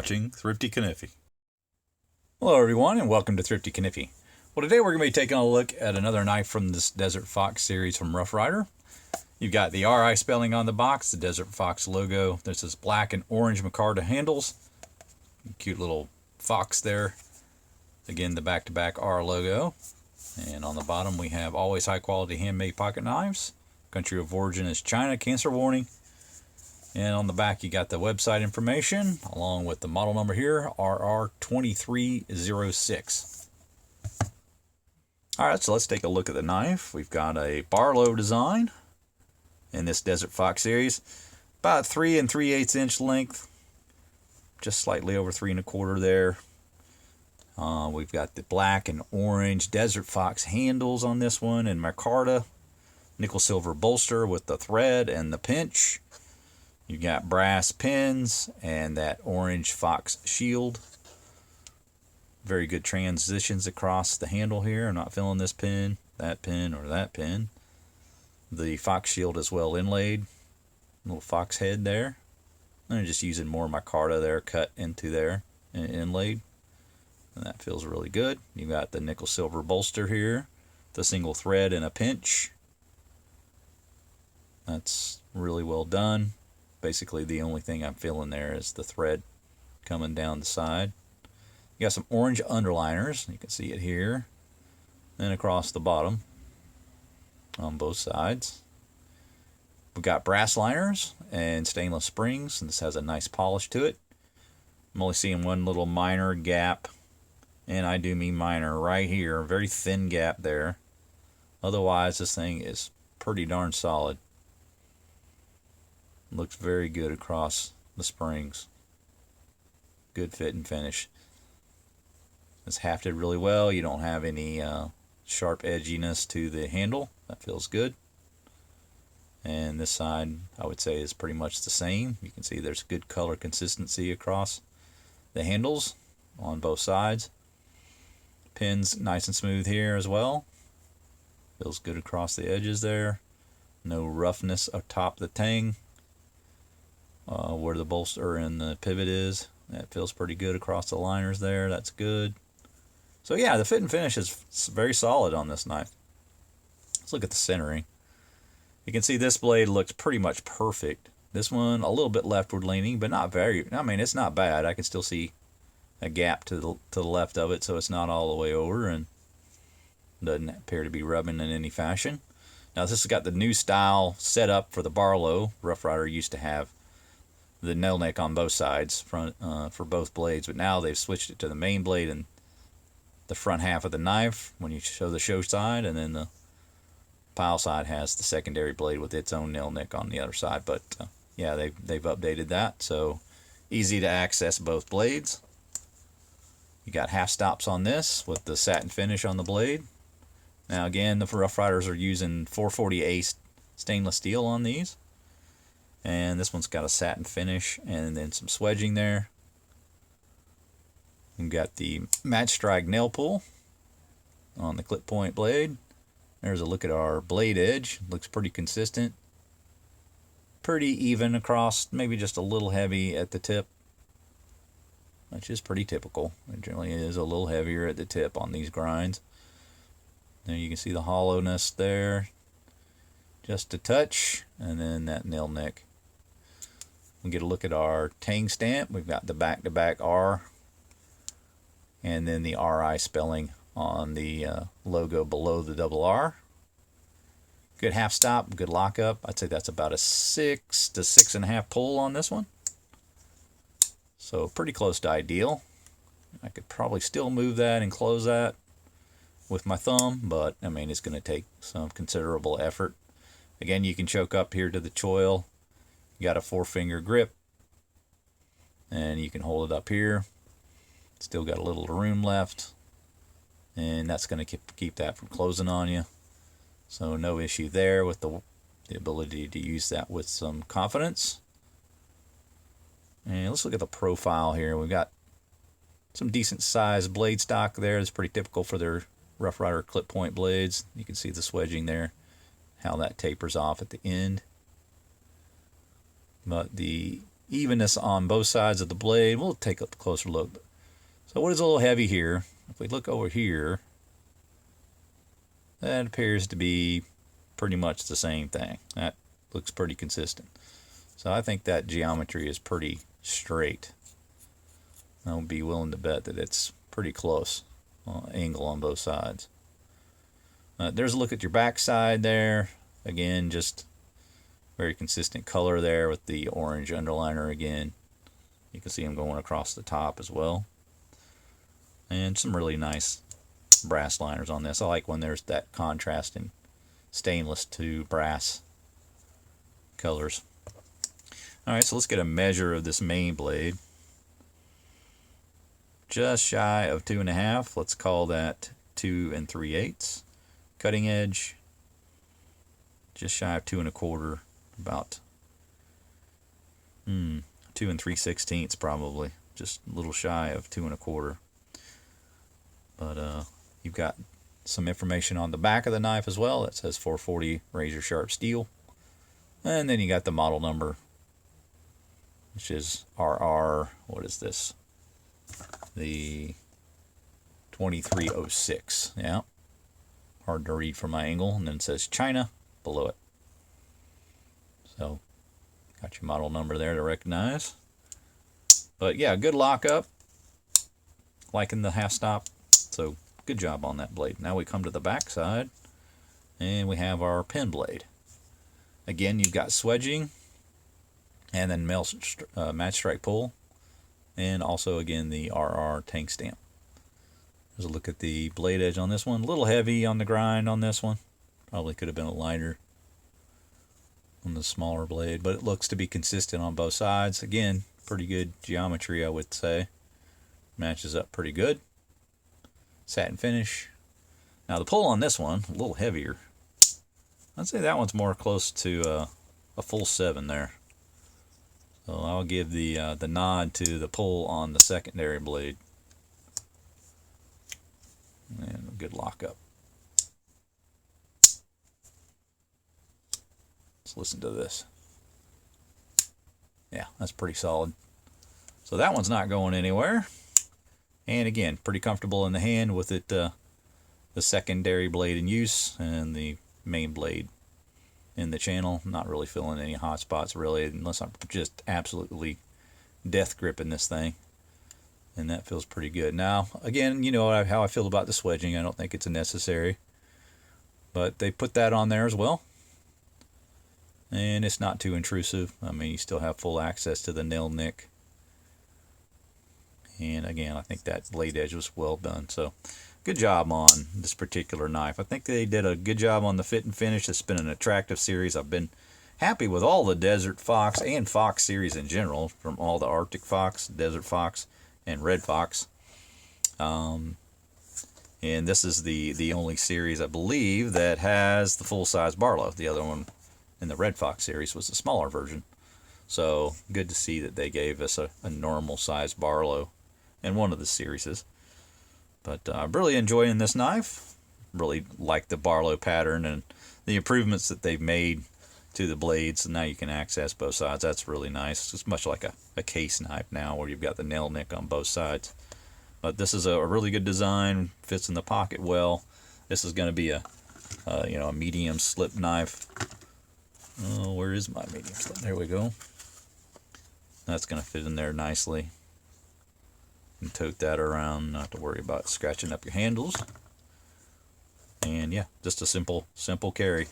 watching Thrifty Kaniffy. Hello everyone and welcome to Thrifty Kaniffy. Well, today we're going to be taking a look at another knife from this Desert Fox series from Ryder. You've got the RI spelling on the box, the Desert Fox logo. There's this black and orange micarta handles. Cute little fox there. Again, the back-to-back R logo. And on the bottom we have always high quality handmade pocket knives. Country of origin is China, cancer warning. And on the back you got the website information along with the model number here, RR2306. Alright, so let's take a look at the knife. We've got a Barlow design in this Desert Fox series. About 3 3/8 inch length. Just slightly over 3 1/4 there. We've got the black and orange Desert Fox handles on this one and micarta. Nickel silver bolster with the thread and the pinch. You got brass pins and that orange fox shield. Very good transitions across the handle here. I'm not feeling this pin, or that pin. The fox shield is well inlaid. Little fox head there. I'm just using more micarta there cut into there and inlaid. And that feels really good. You got the nickel silver bolster here. The single thread and a pinch. That's really well done. Basically the only thing I'm feeling there is the thread coming down the side. You got some orange underliners, you can see it here and across the bottom on both sides. We've got brass liners and stainless springs, and this has a nice polish to it. I'm only seeing one little minor gap, and I do mean minor, right here, very thin gap there. Otherwise this thing is pretty darn solid. Looks very good across the springs. Good fit and finish. It's hafted really well. You don't have any sharp edginess to the handle. That feels good. And this side, I would say, is pretty much the same. You can see there's good color consistency across the handles on both sides. Pins nice and smooth here as well. Feels good across the edges there. No roughness atop the tang. Where the bolster and the pivot is, that feels pretty good across the liners there. That's good. So yeah, the fit and finish is very solid on this knife. Let's look at the centering. You can see this blade looks pretty much perfect. This one a little bit leftward leaning, but not very. I mean, it's not bad. I can still see a gap to the left of it, so it's not all the way over and doesn't appear to be rubbing in any fashion. Now this has got the new style set up for the Barlow. Rough Rider used to have the nail neck on both sides front for both blades, but now they've switched it to the main blade and the front half of the knife when you show the show side, and then the pile side has the secondary blade with its own nail neck on the other side. But yeah, they've updated that, so easy to access both blades. You got half stops on this with the satin finish on the blade. Now again, the Rough Riders are using 440A stainless steel on these. And this one's got a satin finish and then some swedging there. We've got the match strike nail pull on the clip point blade. There's a look at our blade edge. Looks pretty consistent. Pretty even across, maybe just a little heavy at the tip, which is pretty typical. It generally is a little heavier at the tip on these grinds. There you can see the hollowness there. Just a touch, and then that nail neck. We get a look at our tang stamp. We've got the back-to-back R and then the RI spelling on the logo below the double R. Good half stop, good lockup. I'd say that's about a 6 to 6.5 pull on this one. So pretty close to ideal. I could probably still move that and close that with my thumb, but I mean it's going to take some considerable effort. Again, you can choke up here to the choil. You got a 4-finger grip, and you can hold it up here. Still got a little room left, and that's going to keep that from closing on you. So no issue there with the ability to use that with some confidence. And let's look at the profile here. We've got some decent sized blade stock there. It's pretty typical for their Rough Rider clip point blades. You can see the swedging there, how that tapers off at the end. But the evenness on both sides of the blade. We'll take a closer look. So what is a little heavy here? If we look over here, that appears to be pretty much the same thing. That looks pretty consistent. So I think that geometry is pretty straight. I would be willing to bet that it's pretty close angle on both sides. There's a look at your back side there. Again, just very consistent color there with the orange underliner again. You can see them going across the top as well. And some really nice brass liners on this. I like when there's that contrast in stainless to brass colors. Alright, so let's get a measure of this main blade. Just shy of 2.5. Let's call that 2 3/8. Cutting edge, just shy of 2 1/4. About 2 3/16 probably. Just a little shy of 2 1/4. But you've got some information on the back of the knife as well. That says 440 razor sharp steel. And then you got the model number, which is RR, what is this? The 2306. Yeah. Hard to read from my angle. And then it says China below it. So, got your model number there to recognize. But yeah, good lockup. Liking the half stop. So, good job on that blade. Now we come to the back side, and we have our pen blade. Again, you've got swedging, and then match strike pull, and also again the RR tank stamp. There's a look at the blade edge on this one. A little heavy on the grind on this one. Probably could have been a lighter on the smaller blade, but it looks to be consistent on both sides. Again, pretty good geometry, I would say. Matches up pretty good. Satin finish. Now the pull on this one, a little heavier. I'd say that one's more close to a full 7 there. So I'll give the nod to the pull on the secondary blade. And a good lockup. Let's listen to this. Yeah, that's pretty solid. So that one's not going anywhere. And again, pretty comfortable in the hand with it, the secondary blade in use and the main blade in the channel. Not really feeling any hot spots really, unless I'm just absolutely death gripping this thing. And that feels pretty good. Now, again, you know how I feel about the swedging. I don't think it's necessary. But they put that on there as well. And it's not too intrusive. I mean, you still have full access to the nail nick. And again, I think that blade edge was well done. So, good job on this particular knife. I think they did a good job on the fit and finish. It's been an attractive series. I've been happy with all the Desert Fox and Fox series in general, from all the Arctic Fox, Desert Fox, and Red Fox. And this is the only series, I believe, that has the full-size Barlow. The other one in the Red Fox series was the smaller version. So, good to see that they gave us a normal-size Barlow in one of the series. But I'm really enjoying this knife. Really like the Barlow pattern and the improvements that they've made to the blades. And now you can access both sides. That's really nice. It's much like a case knife now, where you've got the nail nick on both sides. But this is a really good design. Fits in the pocket well. This is going to be a medium slip knife. Oh, where is my medium slip? There we go. That's going to fit in there nicely. And tote that around, not to worry about scratching up your handles. And yeah, just a simple carry.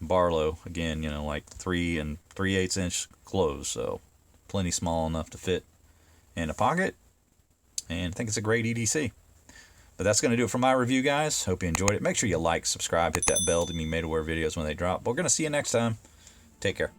Barlow, again, like 3 3/8 inch clothes, so plenty small enough to fit in a pocket. And I think it's a great EDC. But that's going to do it for my review, guys. Hope you enjoyed it. Make sure you like, subscribe, hit that bell to be made aware of videos when they drop. But we're going to see you next time. Take care.